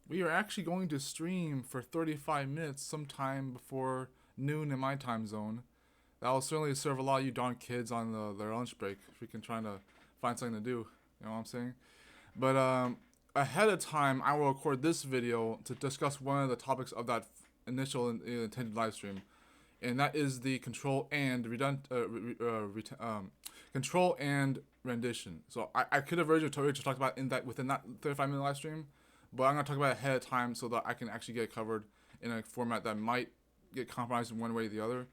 We are actually going to stream for 35 minutes sometime before noon in my time zone. That will certainly serve a lot of you darn kids on their lunch break if we can try to find something to do. You know what I'm saying? But ahead of time, I will record this video to discuss one of the topics of that initial intended live stream, and that is the control and rendition. So I could have originally just talked about in that within that 35-minute live stream, but I'm gonna talk about it ahead of time so that I can actually get it covered in a format that might get compromised in one way or the other.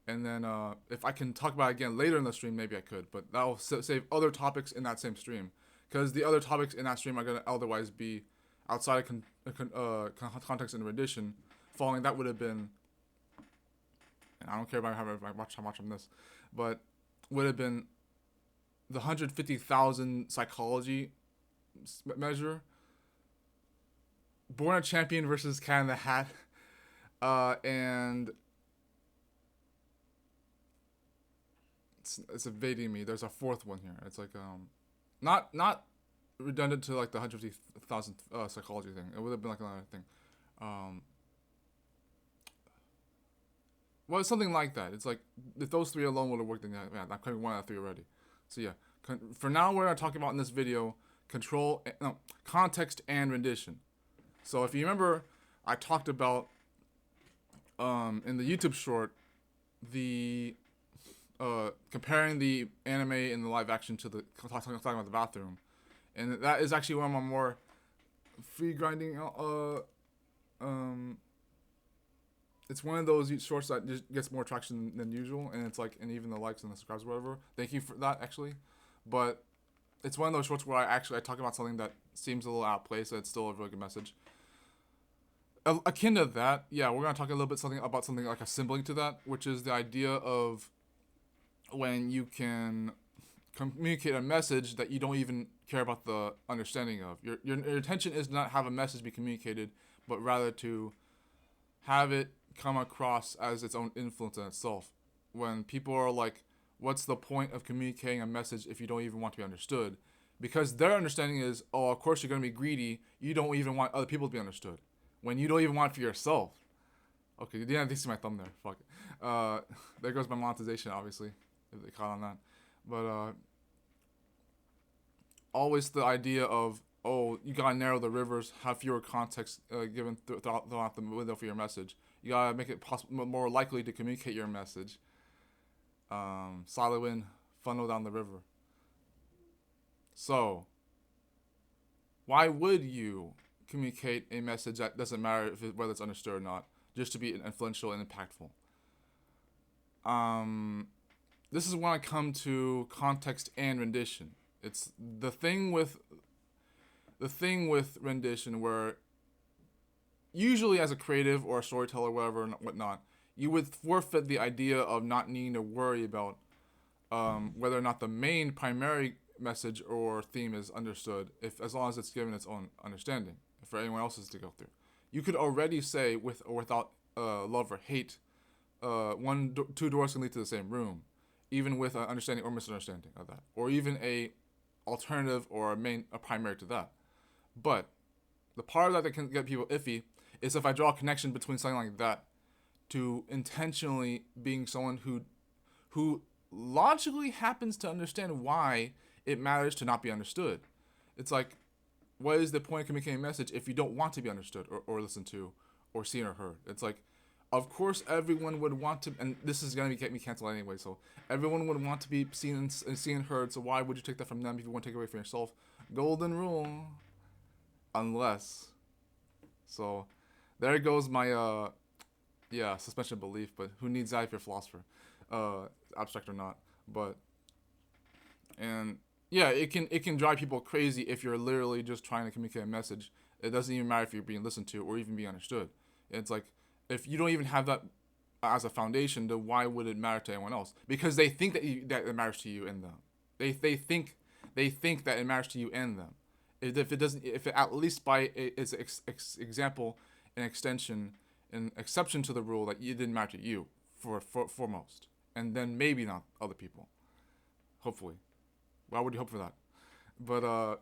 And then if I can talk about it again later in the stream, maybe I could. But that will save other topics in that same stream, because the other topics in that stream are gonna otherwise be outside of context and rendition. Following that would have been, and I don't care about how much on this, but would have been the 150,000 psychology measure, Born a Champion versus Cat in the Hat, and it's evading me. There's a fourth one here. It's like not redundant to like the 150,000 psychology thing. It would have been like another thing. Um, well, it's something like that. It's like if those three alone would have worked, then yeah, I'm covering one out of three already. So yeah, for now we're gonna talk about in this video context and rendition. So if you remember, I talked about in the YouTube short the comparing the anime and the live action to the talking about the bathroom, and that is actually one of my more free grinding. It's one of those shorts that just gets more traction than usual, and it's like, and even the likes and the subscribes or whatever. Thank you for that, actually. But it's one of those shorts where I talk about something that seems a little out of place, so it's still a really good message. Akin to that, yeah, we're gonna talk a little bit about something like a sibling to that, which is the idea of when you can communicate a message that you don't even care about the understanding of. Your intention is not have a message be communicated, but rather to have it come across as its own influence in itself. When people are like, what's the point of communicating a message if you don't even want to be understood? Because their understanding is, oh, of course you're going to be greedy. You don't even want other people to be understood. When you don't even want it for yourself. Okay, you didn't have to see my thumb there. Fuck it. There goes my monetization, obviously, if they caught on that. But always the idea of, oh, you gotta narrow the rivers, have fewer context given throughout the window for your message. You gotta make it more likely to communicate your message. Solid wind, funnel down the river. So, why would you communicate a message that doesn't matter whether it's understood or not, just to be influential and impactful? This is when I come to context and rendition. It's the thing with rendition where usually as a creative or a storyteller, whatever and whatnot, you would forfeit the idea of not needing to worry about whether or not the main primary message or theme is understood, if as long as it's given its own understanding for anyone else's to go through. You could already say with or without love or hate, two doors can lead to the same room, even with an understanding or misunderstanding of that, or even a alternative or a primary to that. But the part of that can get people iffy is if I draw a connection between something like that to intentionally being someone who logically happens to understand why it matters to not be understood. It's like, what is the point of communicating a message if you don't want to be understood or listened to or seen or heard? It's like, of course everyone would want to, and this is going to get me canceled anyway, so everyone would want to be seen and heard, so why would you take that from them if you want to take it away from yourself? Golden rule. Unless. So, there goes my, suspension of belief, but who needs that if you're a philosopher? Abstract or not. But, and, yeah, it can drive people crazy if you're literally just trying to communicate a message. It doesn't even matter if you're being listened to or even being understood. It's like, if you don't even have that as a foundation, then why would it matter to anyone else? Because they think that it matters to you and them. They think that it matters to you and them. If it doesn't, if it at least by its example, an extension, an exception to the rule that it didn't matter to you for foremost, and then maybe not other people. Hopefully, why would you hope for that? But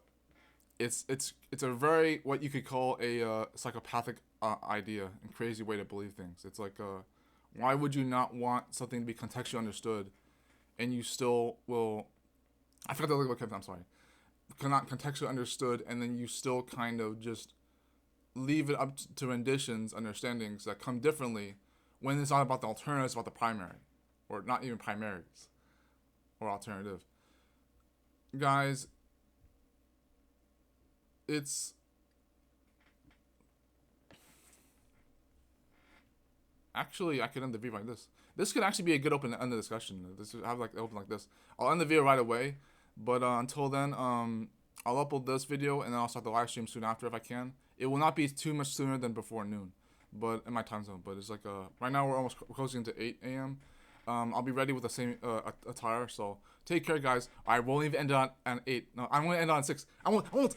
it's a very what you could call a psychopathic idea and crazy way to believe things. It's like why would you not want something to be contextually understood, and you still will? I forgot to look at. I'm sorry. Not contextually understood, and then you still kind of just leave it up to renditions, understandings that come differently, when it's not about the alternative, it's about the primary, or not even primaries, or alternative. Guys, it's actually I could end the video like this. This could actually be a good open end of discussion. This have like open like this. I'll end the video right away, but until then, I'll upload this video and then I'll start the live stream soon after if I can. It will not be too much sooner than before noon, but in my time zone. But it's like right now we're almost closing to 8 a.m. I'll be ready with the same attire. So take care, guys. I won't even end on 8. No, I'm gonna end on 6. I won't